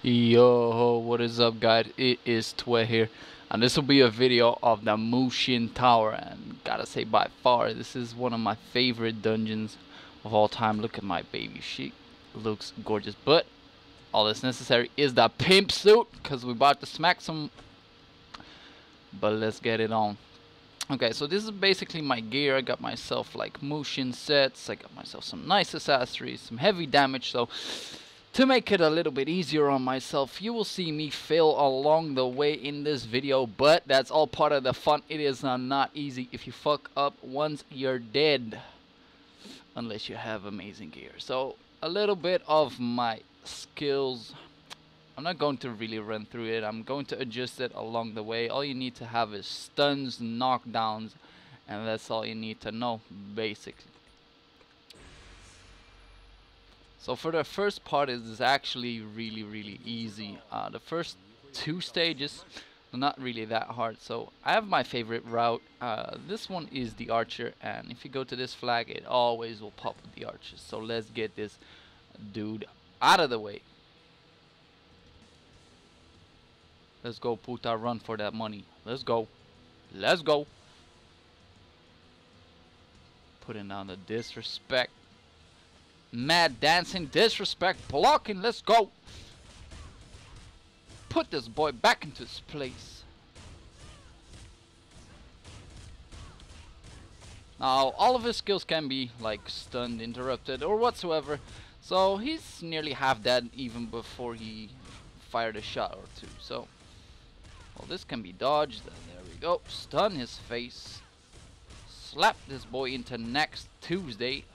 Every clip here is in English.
Yo, what is up guys? It is Twe here, and this will be a video of the Mushin Tower, and gotta say by far this is one of my favorite dungeons of all time. Look at my baby, she looks gorgeous, but all that's necessary is the pimp suit, cause we're about to smack some, but let's get it on. Okay, so this is basically my gear. I got myself like Mushin sets, I got myself some nice accessories, some heavy damage, so to make it a little bit easier on myself, you will see me fail along the way in this video, but that's all part of the fun. It is not easy. If you fuck up once, you're dead, unless you have amazing gear. So a little bit of my skills, I'm not going to really run through it. I'm going to adjust it along the way. All you need to have is stuns, knockdowns, and that's all you need to know, basically. So for the first part, it is actually really easy. The first two stages are not really that hard. So I have my favorite route. This one is the archer, and if you go to this flag, it always will pop with the archers. So let's get this dude out of the way. Let's go, puta, run for that money. Let's go. Let's go. Putting down the disrespect. Mad dancing, disrespect, blocking, let's go. Put this boy back into his place. Now, all of his skills can be like stunned, interrupted, or whatsoever. So he's nearly half dead even before he fired a shot or two. So, well, this can be dodged. There we go. Stun his face. Slap this boy into next Tuesday.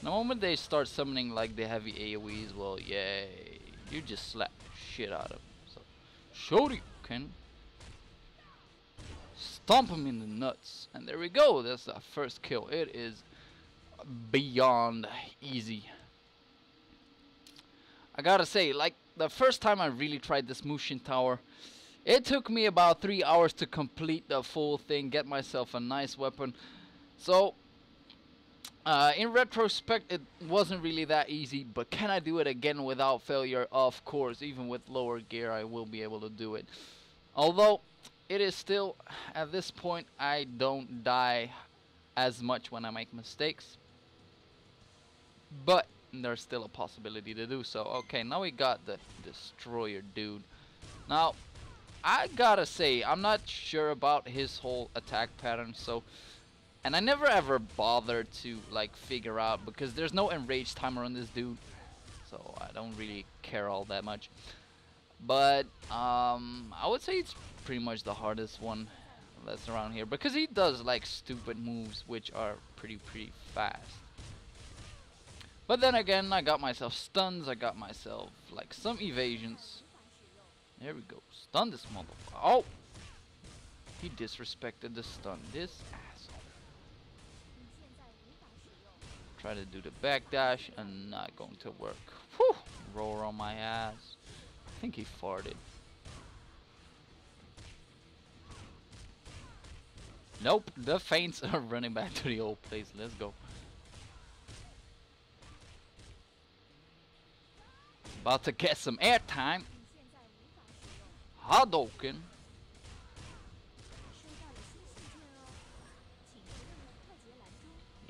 The moment they start summoning like the heavy AoEs, well, yay, you just slap the shit out of them. So, Shoryuken, stomp him in the nuts, and there we go. That's the first kill. It is beyond easy. I gotta say, like the first time I really tried this Mushin Tower, it took me about 3 hours to complete the full thing, get myself a nice weapon. So, in retrospect, it wasn't really that easy, but can I do it again without failure? Of course, even with lower gear, I will be able to do it. Although, it is still, at this point, I don't die as much when I make mistakes. But, there's still a possibility to do so. Okay, now we got the destroyer dude. Now, I gotta say, I'm not sure about his whole attack pattern, so... And I never ever bothered to like figure out, because there's no enrage timer on this dude, so I don't really care all that much. But I would say it's pretty much the hardest one that's around here, because he does like stupid moves which are pretty fast. But then again, I got myself stuns, I got myself like some evasions. There we go, stun this motherfucker. Oh! He disrespected the stun, this asshole. Try to do the backdash and not going to work. Whew! Roar on my ass. I think he farted. Nope, the feints are running back to the old place. Let's go. About to get some airtime. Hadouken.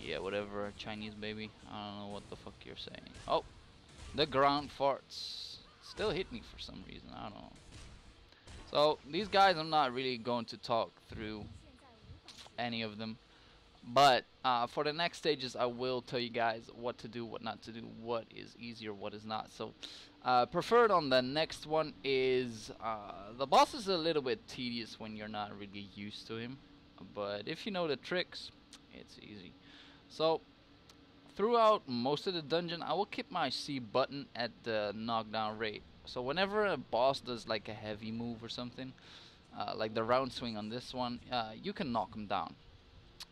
Yeah, whatever, Chinese baby. I don't know what the fuck you're saying. Oh, the ground farts still hit me for some reason. I don't know. So these guys, I'm not really going to talk through any of them, but for the next stages, I will tell you guys what to do, what not to do, what is easier, what is not. So preferred on the next one is the boss is a little bit tedious when you're not really used to him, but if you know the tricks, it's easy. So, throughout most of the dungeon, I will keep my C button at the knockdown rate. So whenever a boss does like a heavy move or something, like the round swing on this one, you can knock him down.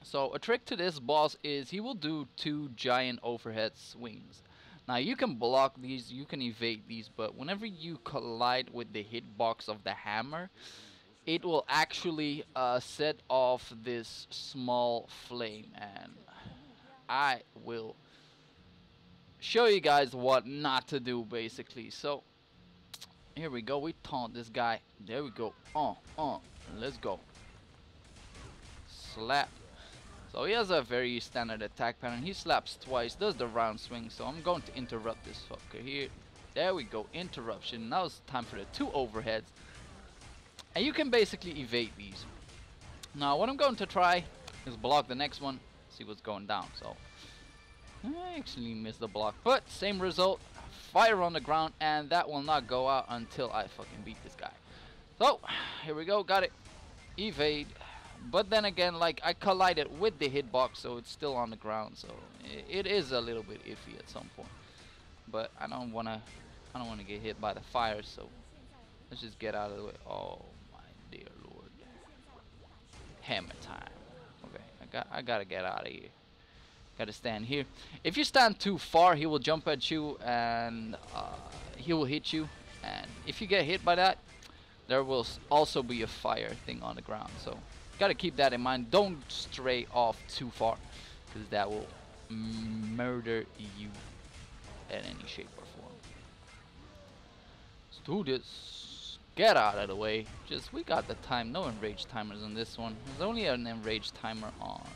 So a trick to this boss is he will do 2 giant overhead swings. Now you can block these, you can evade these, but whenever you collide with the hitbox of the hammer, it will actually set off this small flame, and I will show you guys what not to do, basically. So here we go. We taunt this guy. There we go. Let's go. Slap. So he has a very standard attack pattern. He slaps twice, does the round swing. So I'm going to interrupt this fucker here. There we go. Interruption. Now it's time for the 2 overheads. And you can basically evade these. Now what I'm going to try is block the next one. See what's going down. So I actually missed the block. But same result. Fire on the ground. And that will not go out until I fucking beat this guy. So here we go. Got it. Evade. But then again, like, I collided with the hitbox, so it's still on the ground. So it is a little bit iffy at some point. But I don't wanna get hit by the fire, so let's just get out of the way. Oh my dear lord. Hammer time. Okay, I gotta get out of here. Gotta stand here. If you stand too far, he will jump at you and he will hit you. And if you get hit by that, there will also be a fire thing on the ground. So gotta keep that in mind. Don't stray off too far, because that will murder you in any shape or form. Let's do this. Get out of the way. We got the time. No enrage timers on this one. There's only an enrage timer on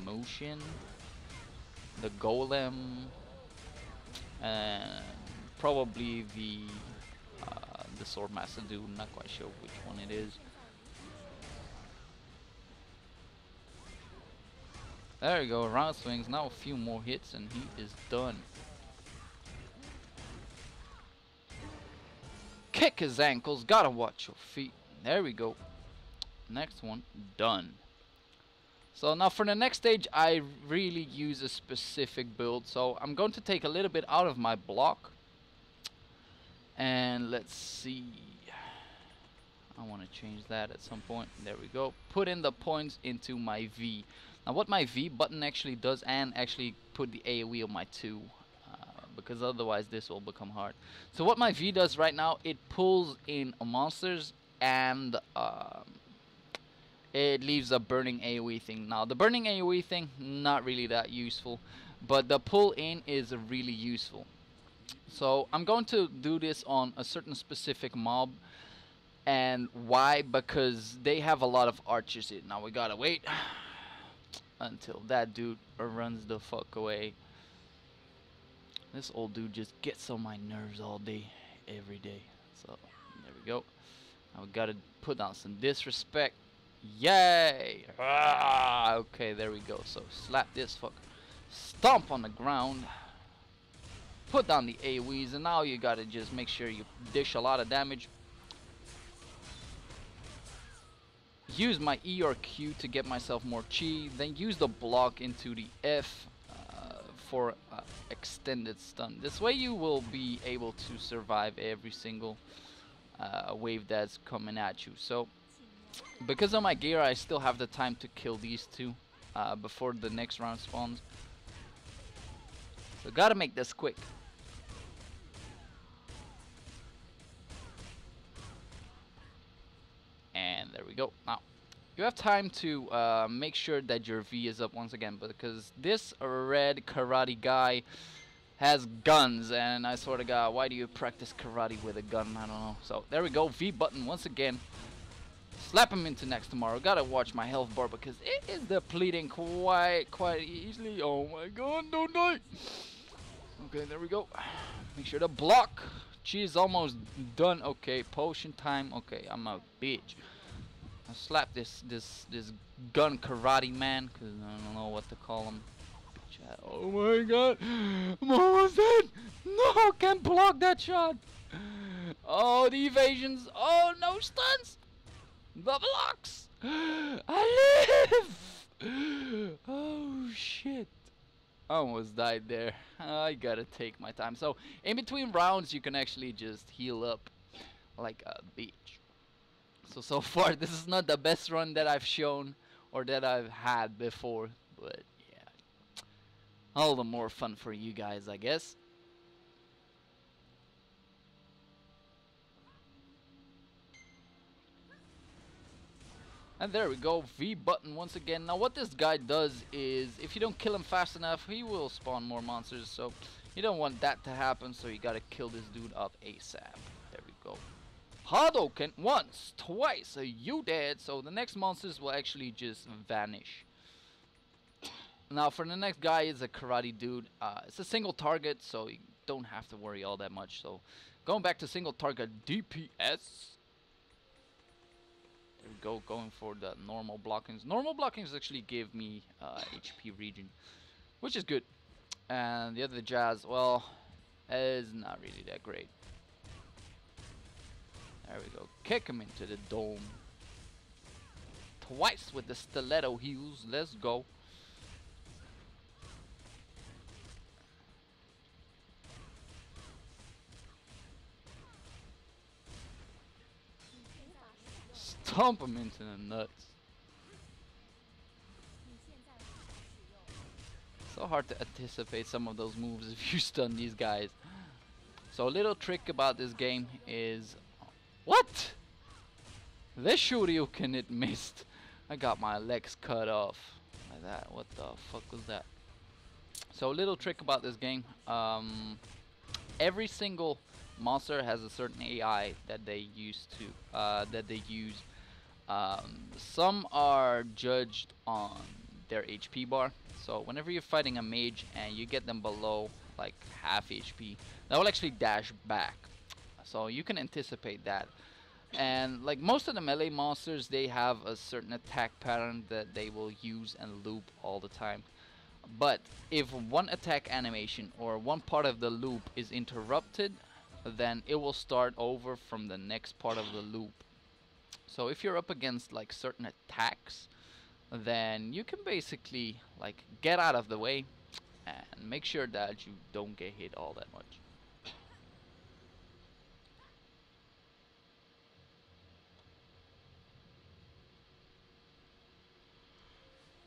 Mushin, the Golem, and probably the Swordmaster dude. I'm not quite sure which one it is. There we go, round swings, now a few more hits and he is done. Kick his ankles, gotta watch your feet. There we go. Next one, done. So now for the next stage, I really use a specific build. So I'm going to take a little bit out of my block. And let's see. I want to change that at some point. There we go. Put in the points into my V. Now what my V button actually does, and actually put the AoE on my 2, because otherwise this will become hard. So what my V does right now, it pulls in monsters and it leaves a burning AoE thing. Now the burning AoE thing, not really that useful, but the pull in is really useful. So I'm going to do this on a certain specific mob. And why? Because they have a lot of archers in. Now we gotta wait until that dude runs the fuck away. This old dude just gets on my nerves all day, every day. So there we go. Now we gotta put down some disrespect. Yay! Okay, there we go. So slap this fucker. Stomp on the ground. Put down the AoEs, and now you gotta just make sure you dish a lot of damage. Use my E or Q to get myself more chi, then use the block into the F for extended stun. This way you will be able to survive every single wave that's coming at you. So because of my gear, I still have the time to kill these two before the next round spawns. So gotta make this quick. And there we go. Now you have time to make sure that your V is up once again, because this red karate guy has guns, and I sort of got, why do you practice karate with a gun? I don't know. So there we go, V button once again. Slap him into next tomorrow. Gotta watch my health bar because it is depleting quite easily. Oh my god, don't die. Okay, there we go. Make sure to block. She's almost done. Okay, potion time. Okay, I'm a bitch. I'll slap this gun karate man, because I don't know what to call him. Oh my god, I'm almost dead. No, can't block that shot. Oh, the evasions. Oh, no stuns. The blocks. I live. Oh shit. I almost died there. I gotta take my time. So in between rounds you can actually just heal up like a bitch. So far this is not the best run that I've shown or that I've had before, but yeah, all the more fun for you guys, I guess. And there we go, V button once again. Now what this guy does is, if you don't kill him fast enough, he will spawn more monsters. So You don't want that to happen, so you gotta kill this dude up ASAP. There we go. Hadouken once, twice, you dead. So the next monsters will actually just vanish. Now for the next guy is a karate dude. It's a single target, so you don't have to worry all that much. So going back to single target DPS. There we go, going for the normal blockings. Normal blockings actually give me HP regen, which is good. And the other jazz, well, is not really that great. There we go, kick him into the dome. Twice with the stiletto heels, let's go. Stomp him into the nuts. So hard to anticipate some of those moves if you stun these guys. So a little trick about this game is... What? This Shoryuken it missed. I got my legs cut off. Like that. What the fuck was that? So a little trick about this game. Every single monster has a certain AI that they use. Some are judged on their HP bar. So whenever you're fighting a mage and you get them below like half HP, that will actually dash back. So you can anticipate that. And like most of the melee monsters, they have a certain attack pattern that they will use and loop all the time. But if one attack animation or one part of the loop is interrupted, then it will start over from the next part of the loop. So if you're up against like certain attacks, then you can basically like get out of the way and make sure that you don't get hit all that much.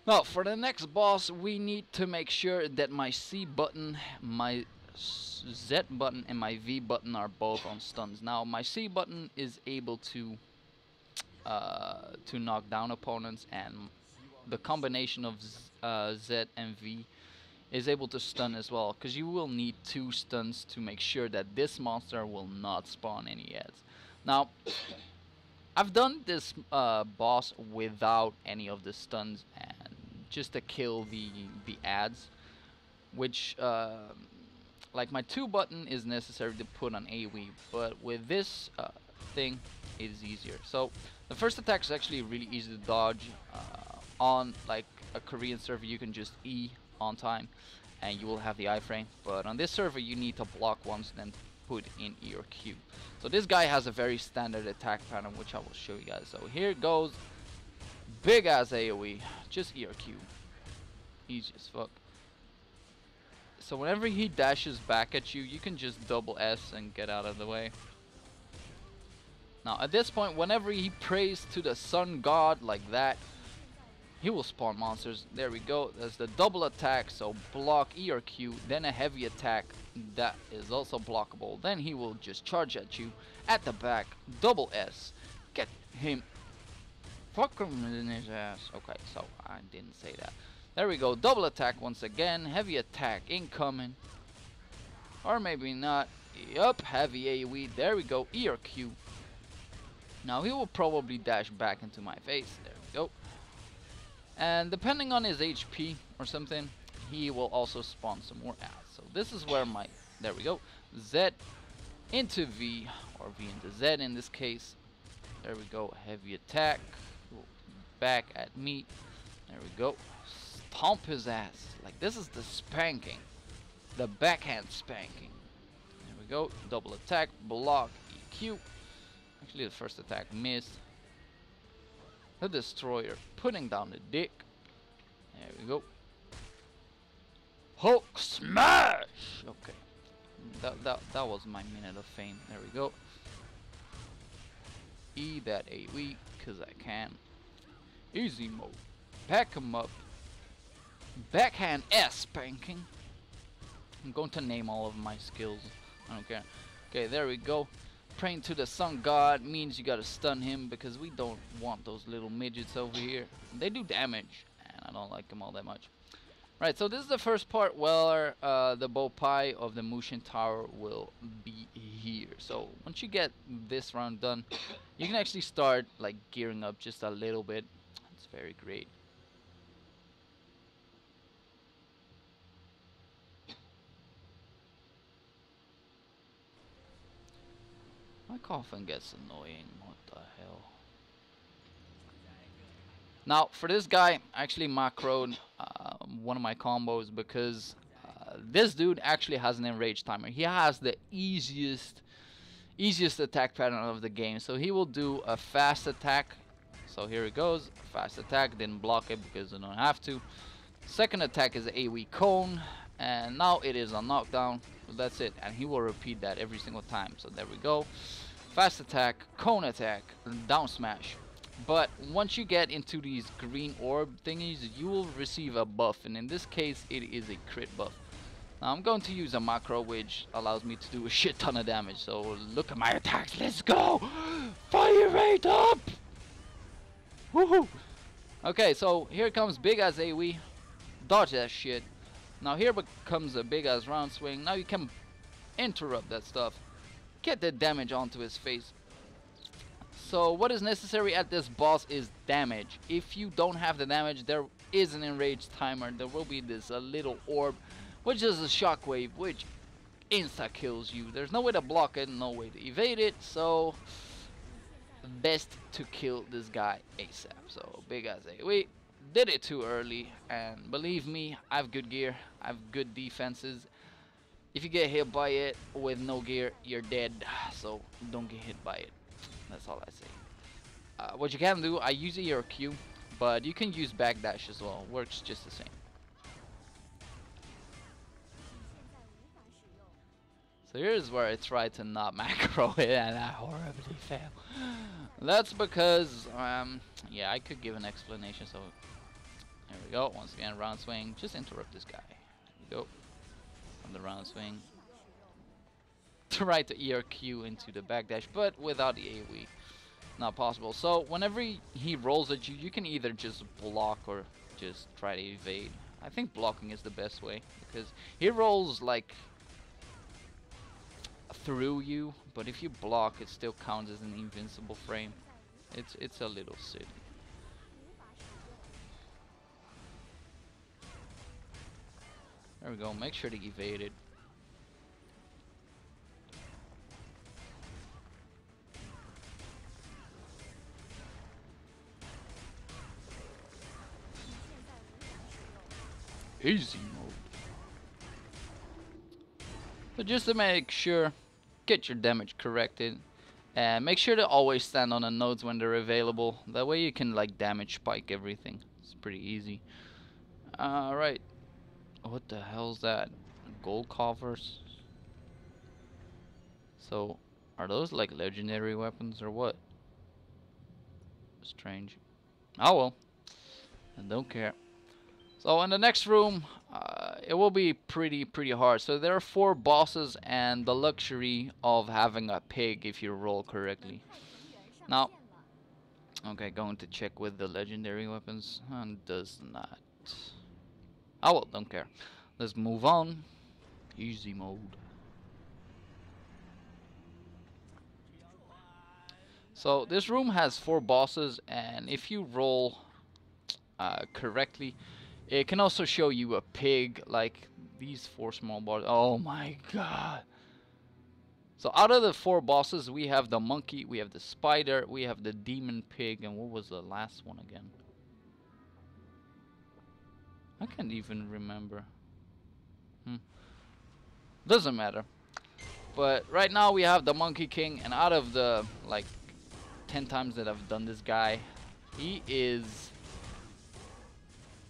Now for the next boss, we need to make sure that my C button, my Z button and my V button are both on stuns. Now my C button is able to knock down opponents, and the combination of Z and V is able to stun as well, because you will need 2 stuns to make sure that this monster will not spawn any ads. Now I've done this boss without any of the stuns and just to kill the ads, which like my 2 button is necessary to put on AoE, but with this thing it is easier. So the first attack is actually really easy to dodge. On like a Korean server you can just E on time and you will have the iframe, but on this server you need to block once then put in E or Q. So this guy has a very standard attack pattern, which I will show you guys. So here goes, big ass AoE, just E or Q, easy as fuck. So whenever he dashes back at you, you can just double S and get out of the way. Now at this point, whenever he prays to the sun god like that, he will spawn monsters. There we go. There's the double attack, so block E or Q, then a heavy attack that is also blockable. Then he will just charge at you at the back, double S, get him, fuck him in his ass. Okay, so I didn't say that. There we go, double attack once again, heavy attack incoming, or maybe not. Yup, heavy AoE. There we go, E or Q. Now he will probably dash back into my face. There we go. And depending on his HP or something, he will also spawn some more ads. So this is where my, there we go, Z into V, or V into Z in this case. There we go, heavy attack, back at me. There we go, stomp his ass. Like this is the spanking, the backhand spanking. There we go, double attack, block, EQ. Actually the first attack missed. The destroyer putting down the dick. There we go. Hulk smash. Okay, that was my minute of fame. There we go. E that AoE, cause I can. Easy mode. Pack him up. Backhand S spanking. I'm going to name all of my skills. I don't care. Okay, there we go. Praying to the sun god means you gotta stun him, because we don't want those little midgets over here. They do damage and I don't like them all that much. Right, so this is the first part where the bow pie of the Mushin tower will be here. So once you get this round done, you can actually start like gearing up just a little bit. It's very great. My coffin gets annoying. What the hell? Now, for this guy, I actually macroed one of my combos because this dude actually has an enrage timer. He has the easiest attack pattern of the game. So he will do a fast attack. So here it goes. Fast attack. Didn't block it because I don't have to. Second attack is AoE cone. And now it is a knockdown. That's it. And he will repeat that every single time. So there we go. Fast attack, cone attack, down smash. But once you get into these green orb thingies, you will receive a buff, and in this case it is a crit buff. Now I'm going to use a macro which allows me to do a shit ton of damage. So look at my attacks, let's go! Fire rate up! Woohoo! Okay, so here comes big ass AoE. Dodge that shit. Now here becomes a big ass round swing. Now you can interrupt that stuff. Get the damage onto his face. So what is necessary at this boss is damage. If you don't have the damage, there is an enraged timer. There will be this little orb, which is a shockwave, which insta kills you. There's no way to block it, no way to evade it. So best to kill this guy ASAP. So big as we did it too early, and believe me, I have good gear. I have good defenses. If you get hit by it with no gear, you're dead. So don't get hit by it. That's all I say. What you can do, I use ERQ, but you can use backdash as well. Works just the same. So here's where I tried to not macro it and I horribly fail. That's because, yeah, I could give an explanation. So here we go. Once again, round swing. Just interrupt this guy. There we go. From the round swing. Try to ERQ into the backdash, but without the AoE. Not possible. So whenever he rolls at you, you can either just block or just try to evade. I think blocking is the best way because he rolls like through you, but if you block, it still counts as an invincible frame. It's a little silly. There we go. Make sure to evade it. Easy mode. So just to make sure, get your damage corrected, and make sure to always stand on the nodes when they're available. That way you can like damage spike everything. It's pretty easy. Alright. What the hell's that? Gold covers? So, are those like legendary weapons or what? Strange. Oh well. I don't care. So in the next room, it will be pretty hard. So there are 4 bosses and the luxury of having a pig if you roll correctly. Now, okay, going to check with the legendary weapons, and does not. Oh well, don't care. Let's move on. Easy mode. So this room has 4 bosses, and if you roll correctly, it can also show you a pig, like these 4 small bosses. Oh my god. So out of the 4 bosses, we have the monkey, we have the spider, we have the demon pig, and what was the last one again? I can't even remember. Doesn't matter. But right now we have the Monkey King, and out of the like 10 times that I've done this guy, he is...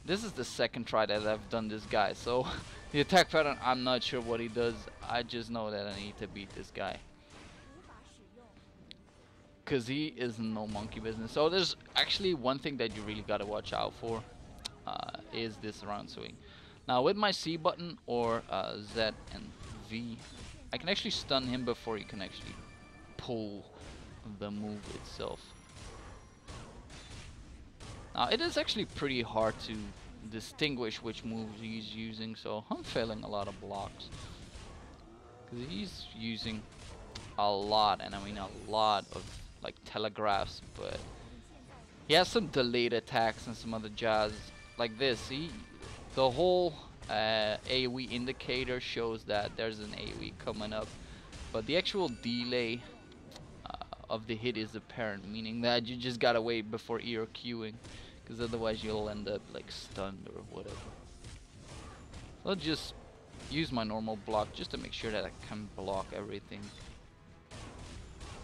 This is the second try that I've done this guy, so the attack pattern, I'm not sure what he does. I just know that I need to beat this guy, because he is no monkey business. So there's actually one thing that you really gotta watch out for, is this round swing. Now with my C button or Z and V, I can actually stun him before he can actually pull the move itself. Now it is actually pretty hard to distinguish which moves he's using, so I'm failing a lot of blocks. Because he's using a lot, and I mean a lot of like telegraphs, but he has some delayed attacks and some other jazz like this. The whole AoE indicator shows that there's an AoE coming up, but the actual delay of the hit is apparent, meaning that you just gotta wait before ERQing, because otherwise you'll end up like stunned or whatever. I'll just use my normal block just to make sure that I can block everything.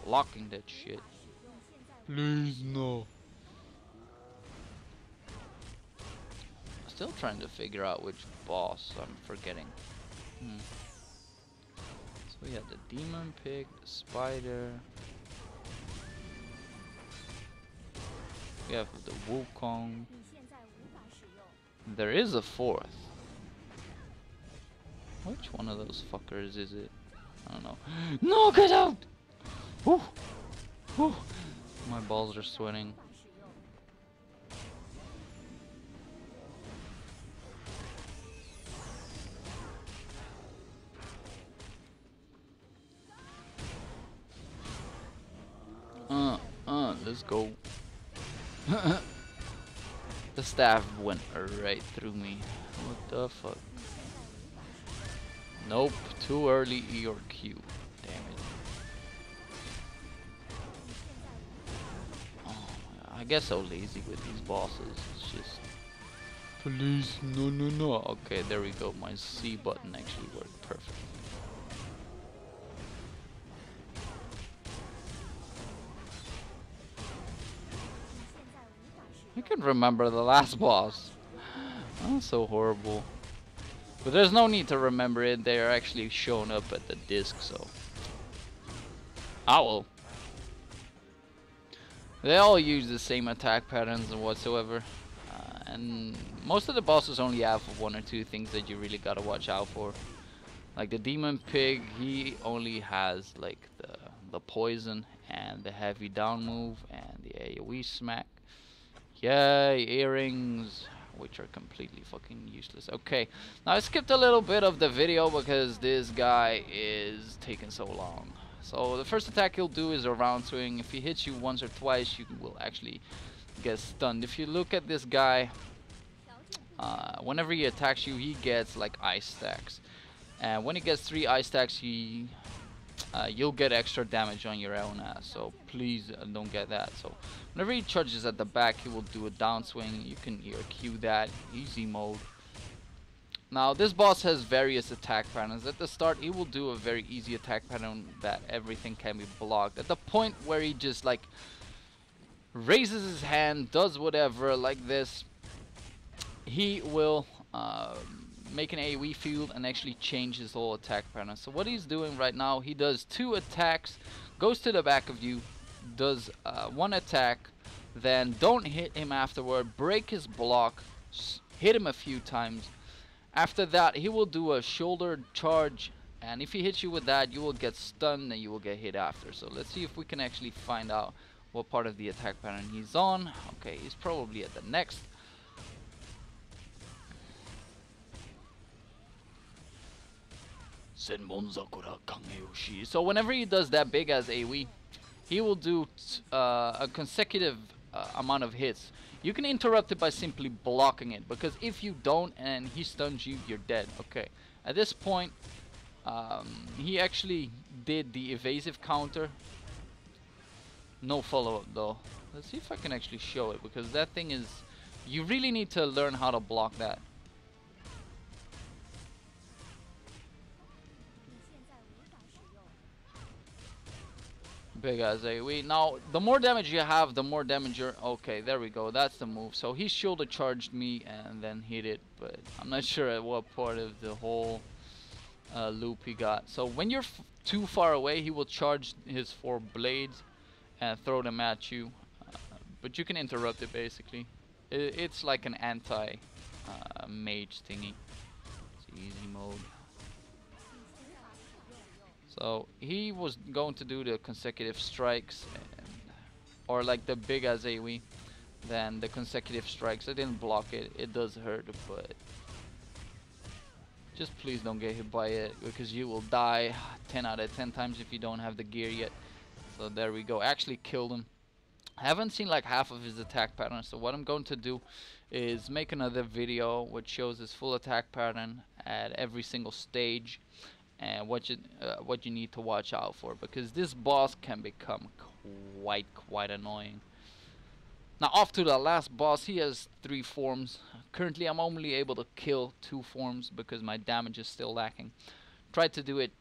Blocking that shit. Please no. Still trying to figure out which boss I'm forgetting. So we have the demon pig, the spider. We have the Wukong. There is a fourth. Which one of those fuckers is it? I don't know. No, get out! Whew. Whew. My balls are sweating. Let's go. The staff went right through me. What the fuck? Nope, too early E or Q. Damn it. Oh, I get so lazy with these bosses. It's just... Please, no, no, no. Okay, there we go. My C button actually worked perfect. I can remember the last boss. That's so horrible. But there's no need to remember it. They are actually shown up at the disc, so. Ah well. They all use the same attack patterns and whatsoever. And most of the bosses only have one or two things that you really gotta watch out for. Like the demon pig, he only has like the poison and the heavy down move and the AoE smack. Yay, earrings, which are completely fucking useless. Okay, now I skipped a little bit of the video because this guy is taking so long. So the first attack he'll do is a round swing. If he hits you once or twice, you will actually get stunned. If you look at this guy, whenever he attacks you, he gets like ice stacks. And when he gets 3 ice stacks, you'll get extra damage on your own ass, so please don't get that. So whenever he charges at the back, he will do a downswing. You can ERQ that, easy mode. Now this boss has various attack patterns. At the start he will do a very easy attack pattern that everything can be blocked. At the point where he just like raises his hand, does whatever like this, he will make an AoE field and actually change his whole attack pattern. So what he's doing right now, he does 2 attacks, goes to the back of you, does 1 attack, then don't hit him afterward, break his block, hit him a few times. After that he will do a shoulder charge, and if he hits you with that, you will get stunned and you will get hit after. So let's see if we can actually find out what part of the attack pattern he's on. Okay, he's probably at the next. So whenever he does that big as AoE, he will do a consecutive amount of hits. You can interrupt it by simply blocking it, because if you don't and he stuns you, you're dead. Okay, at this point he actually did the evasive counter. No follow-up though. Let's see if I can actually show it, because that thing is, you really need to learn how to block that. Big as AoE. Now, the more damage you have, the more damage you're... Okay, there we go. That's the move. So he shoulder charged me and then hit it, but I'm not sure at what part of the whole loop he got. So when you're too far away, he will charge his 4 blades and throw them at you. But you can interrupt it, basically. It's like an anti-mage thingy. It's easy mode. So he was going to do the consecutive strikes, or like the big as AoE, than the consecutive strikes. I didn't block it. It does hurt, but just please don't get hit by it, because you will die 10 out of 10 times if you don't have the gear yet. So there we go. Actually killed him. I haven't seen like half of his attack pattern, so what I'm going to do is make another video which shows his full attack pattern at every single stage and what you need to watch out for, because this boss can become quite annoying. Now off to the last boss. He has 3 forms. Currently I'm only able to kill 2 forms because my damage is still lacking. Tried to do it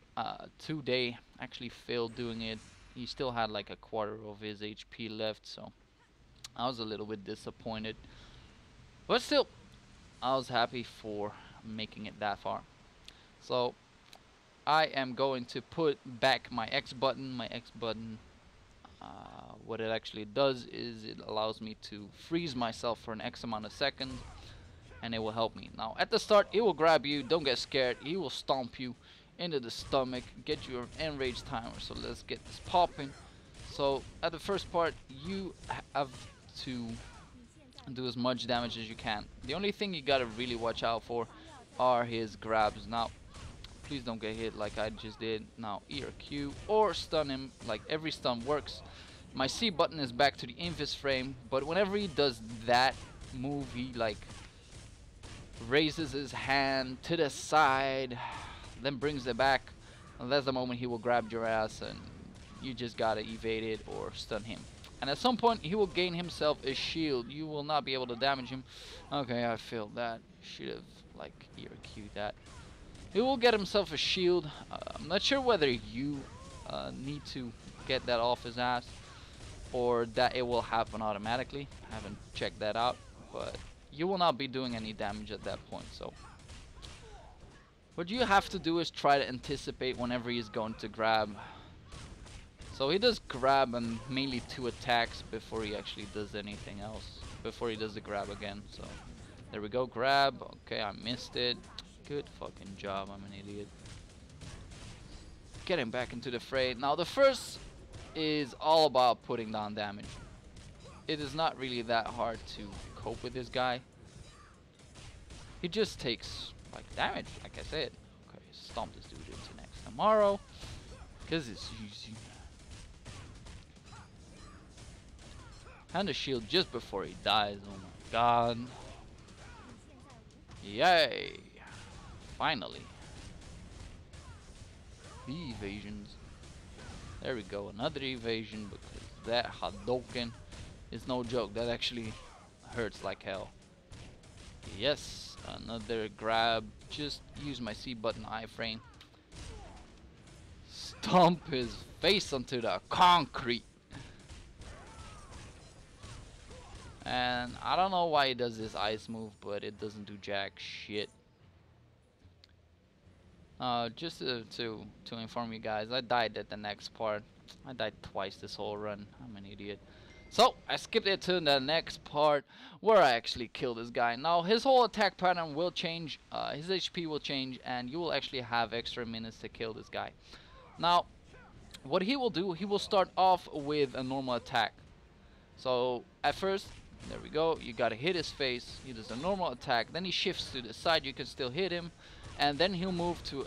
today, actually failed doing it. He still had like a quarter of his HP left, so I was a little bit disappointed. But still, I was happy for making it that far. So I am going to put back my X button. My X button, what it actually does is it allows me to freeze myself for an X amount of seconds, and it will help me. Now at the start, it will grab you. Don't get scared. He will stomp you into the stomach, get you an enrage timer. So let's get this popping. So at the first part, you have to do as much damage as you can. The only thing you gotta really watch out for are his grabs. Now please don't get hit like I just did. Now E or Q or stun him. Like every stun works. My C button is back to the invis frame, but whenever he does that move, he like raises his hand to the side, then brings it back, and that's the moment he will grab your ass, and you just gotta evade it or stun him. And at some point he will gain himself a shield. You will not be able to damage him. Okay, I failed that. Should have like E or Q'd that. He will get himself a shield. I'm not sure whether you need to get that off his ass or that it will happen automatically. I haven't checked that out, but you will not be doing any damage at that point. So what you have to do is try to anticipate whenever he's going to grab. So he does grab and mainly 2 attacks before he actually does anything else, before he does the grab again. So there we go, grab. Okay, I missed it. Good fucking job, I'm an idiot. Getting back into the fray. Now the first is all about putting down damage. It is not really that hard to cope with this guy. He just takes like damage, like I said. Okay, stomp this dude into next tomorrow, because it's easy. And the shield just before he dies. Oh my god. Yay. Finally. The evasions. There we go, another evasion, because that Hadouken is no joke. That actually hurts like hell. Yes, another grab. Just use my C button iframe. Stomp his face onto the concrete. And I don't know why he does this ice move, but it doesn't do jack shit. Just to inform you guys, I died at the next part. I died twice this whole run. I'm an idiot. So I skipped it to the next part where I actually kill this guy. Now his whole attack pattern will change. His HP will change, and you will actually have extra minutes to kill this guy. Now what he will do, he will start off with a normal attack. So at first, there we go, you gotta hit his face. He does a normal attack, then he shifts to the side, you can still hit him, and then he'll move to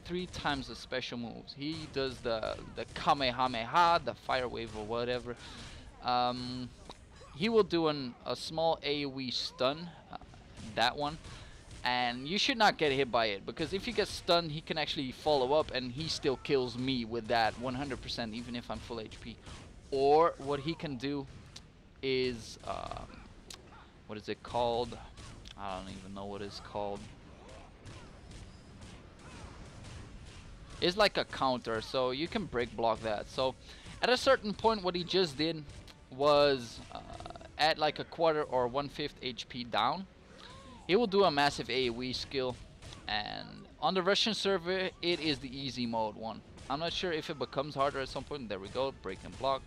3 times the special moves. He does the Kamehameha, the fire wave or whatever. He will do a small AoE stun, that one, and you should not get hit by it, because if you get stunned, he can actually follow up and he still kills me with that 100%, even if I'm full HP. Or what he can do is, what is it called? I don't even know what it's called. It's like a counter, so you can break block that. So at a certain point, what he just did was at like a quarter or 1/5 HP down, he will do a massive AoE skill, and on the Russian server it is the easy mode one. I'm not sure if it becomes harder at some point. There we go, break and block.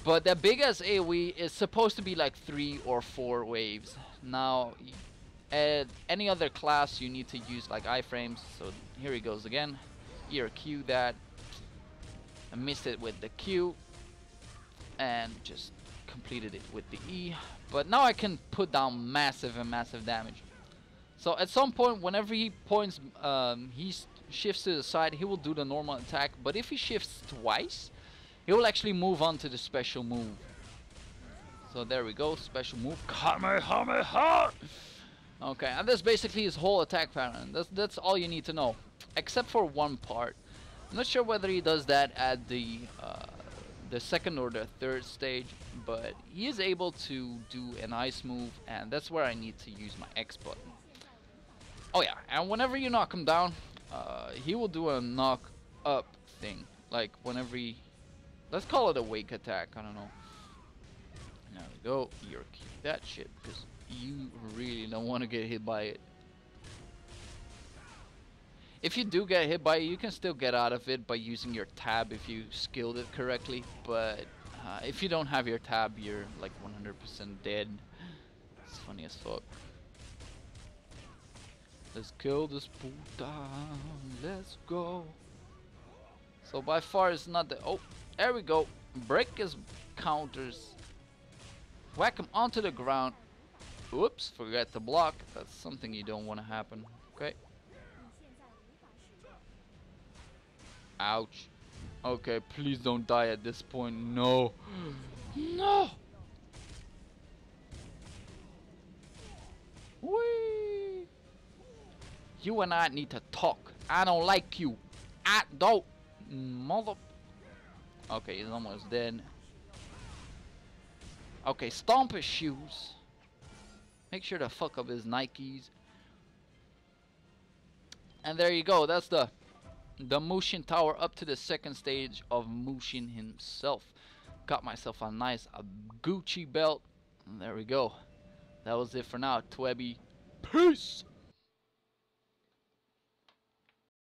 But that big ass AoE is supposed to be like 3 or 4 waves. Now at any other class you need to use like iframes. So here he goes again. Here, Q that. I missed it with the Q, and just completed it with the E. But now I can put down massive and massive damage. So at some point, whenever he points, shifts to the side, he will do the normal attack. But if he shifts twice, he will actually move on to the special move. So there we go, special move, Kamehameha! Okay, and that's basically his whole attack pattern. That's all you need to know, except for one part. I'm not sure whether he does that at the second or the third stage, but he is able to do an ice move, and that's where I need to use my X button. Oh yeah, and whenever you knock him down, he will do a knock up thing. Like whenever he, let's call it a wake attack, I don't know. There we go, you're keep that shit, because you really don't want to get hit by it. If you do get hit by it, you can still get out of it by using your tab if you skilled it correctly, but if you don't have your tab, you're like 100% dead. It's funny as fuck. Let's kill this puta, let's go. So by far it's not the, oh, there we go. Break his counters. Whack him onto the ground. Whoops, forget to block. That's something you don't want to happen. Okay. Ouch. Okay, please don't die at this point. No. No. Whee. You and I need to talk. I don't like you. I don't. Mother. Okay, he's almost dead. Okay, stomp his shoes. Make sure to fuck up his Nikes. And there you go. That's the Mushin tower up to the second stage of Mushin himself. Got myself a nice Gucci belt. And there we go. That was it for now. Twebby. Peace.